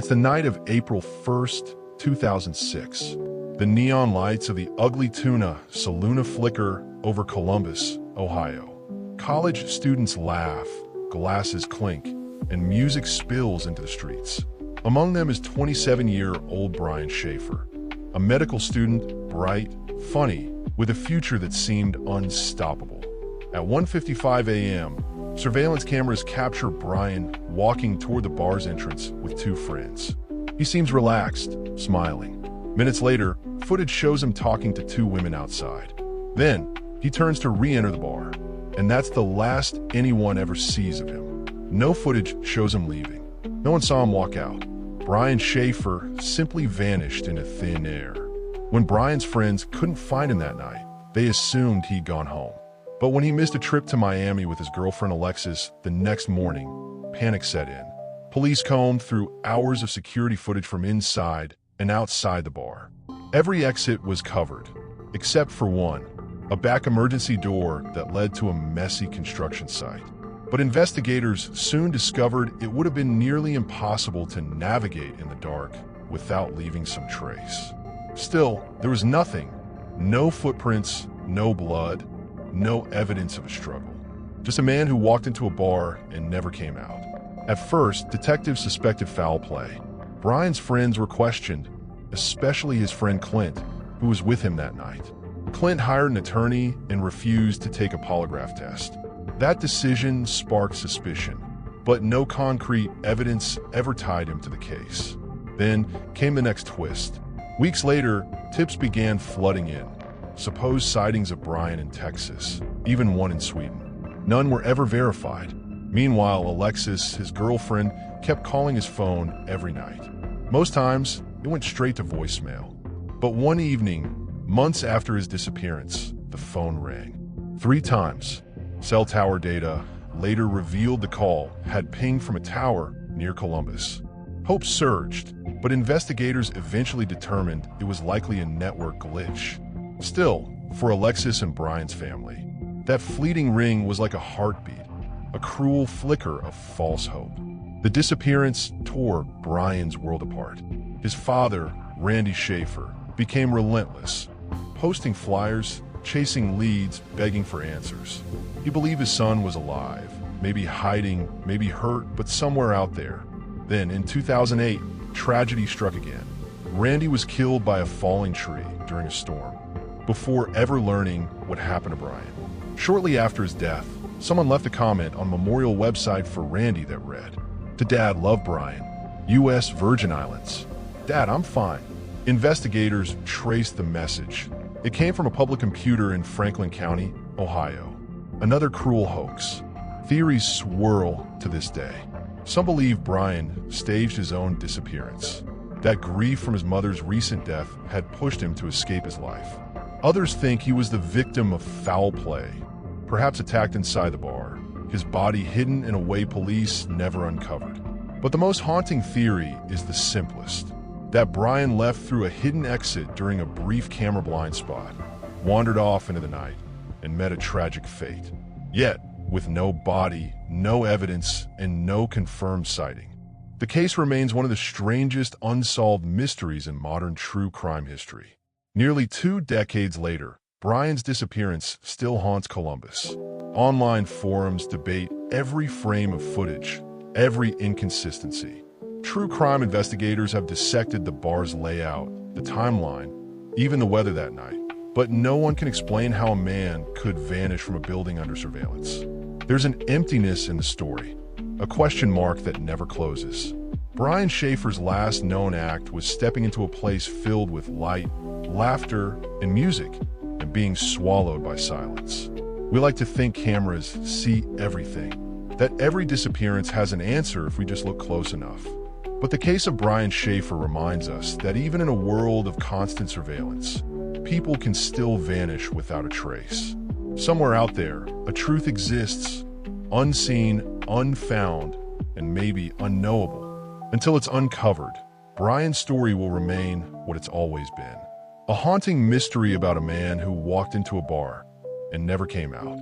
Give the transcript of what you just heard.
It's the night of April 1st, 2006. The neon lights of the Ugly Tuna Saloona flicker over Columbus, Ohio. College students laugh, glasses clink, and music spills into the streets. Among them is 27-year-old Brian Shaffer, a medical student, bright, funny, with a future that seemed unstoppable. At 1:55 a.m., surveillance cameras capture Brian walking toward the bar's entrance with two friends. He seems relaxed, smiling. Minutes later, footage shows him talking to two women outside. Then, he turns to re-enter the bar, and that's the last anyone ever sees of him. No footage shows him leaving. No one saw him walk out. Brian Shaffer simply vanished into thin air. When Brian's friends couldn't find him that night, they assumed he'd gone home. But when he missed a trip to Miami with his girlfriend Alexis the next morning, panic set in. Police combed through hours of security footage from inside and outside the bar. Every exit was covered, except for one, a back emergency door that led to a messy construction site. But investigators soon discovered it would have been nearly impossible to navigate in the dark without leaving some trace. Still, there was nothing. No footprints, no blood, no evidence of a struggle. Just a man who walked into a bar and never came out. At first, detectives suspected foul play. Brian's friends were questioned, especially his friend Clint, who was with him that night. Clint hired an attorney and refused to take a polygraph test. That decision sparked suspicion, but no concrete evidence ever tied him to the case. Then came the next twist. Weeks later, tips began flooding in. Supposed sightings of Brian in Texas, even one in Sweden. None were ever verified. Meanwhile, Alexis, his girlfriend, kept calling his phone every night. Most times, it went straight to voicemail. But one evening, months after his disappearance, the phone rang. 3 times. Cell tower data later revealed the call had pinged from a tower near Columbus. Hope surged, but investigators eventually determined it was likely a network glitch. Still, for Alexis and Brian's family, that fleeting ring was like a heartbeat, a cruel flicker of false hope. The disappearance tore Brian's world apart. His father, Randy Shaffer, became relentless, posting flyers, chasing leads, begging for answers. He believed his son was alive, maybe hiding, maybe hurt, but somewhere out there. Then, in 2008, tragedy struck again. Randy was killed by a falling tree during a storm, before ever learning what happened to Brian. Shortly after his death, someone left a comment on a memorial website for Randy that read, "To Dad, love Brian, U.S. Virgin Islands. Dad, I'm fine." Investigators traced the message. It came from a public computer in Franklin County, Ohio. Another cruel hoax. Theories swirl to this day. Some believe Brian staged his own disappearance. That grief from his mother's recent death had pushed him to escape his life. Others think he was the victim of foul play, perhaps attacked inside the bar, his body hidden in a way police never uncovered. But the most haunting theory is the simplest, that Brian left through a hidden exit during a brief camera blind spot, wandered off into the night, and met a tragic fate. Yet, with no body, no evidence, and no confirmed sighting, the case remains one of the strangest unsolved mysteries in modern true crime history. Nearly 2 decades later, Brian's disappearance still haunts Columbus. Online forums debate every frame of footage, every inconsistency. True crime investigators have dissected the bar's layout, the timeline, even the weather that night. But no one can explain how a man could vanish from a building under surveillance. There's an emptiness in the story, a question mark that never closes. Brian Shaffer's last known act was stepping into a place filled with light, laughter, and music, and being swallowed by silence. We like to think cameras see everything, that every disappearance has an answer if we just look close enough. But the case of Brian Shaffer reminds us that even in a world of constant surveillance, people can still vanish without a trace. Somewhere out there, a truth exists, unseen, unfound, and maybe unknowable. Until it's uncovered, Brian's story will remain what it's always been. A haunting mystery about a man who walked into a bar and never came out.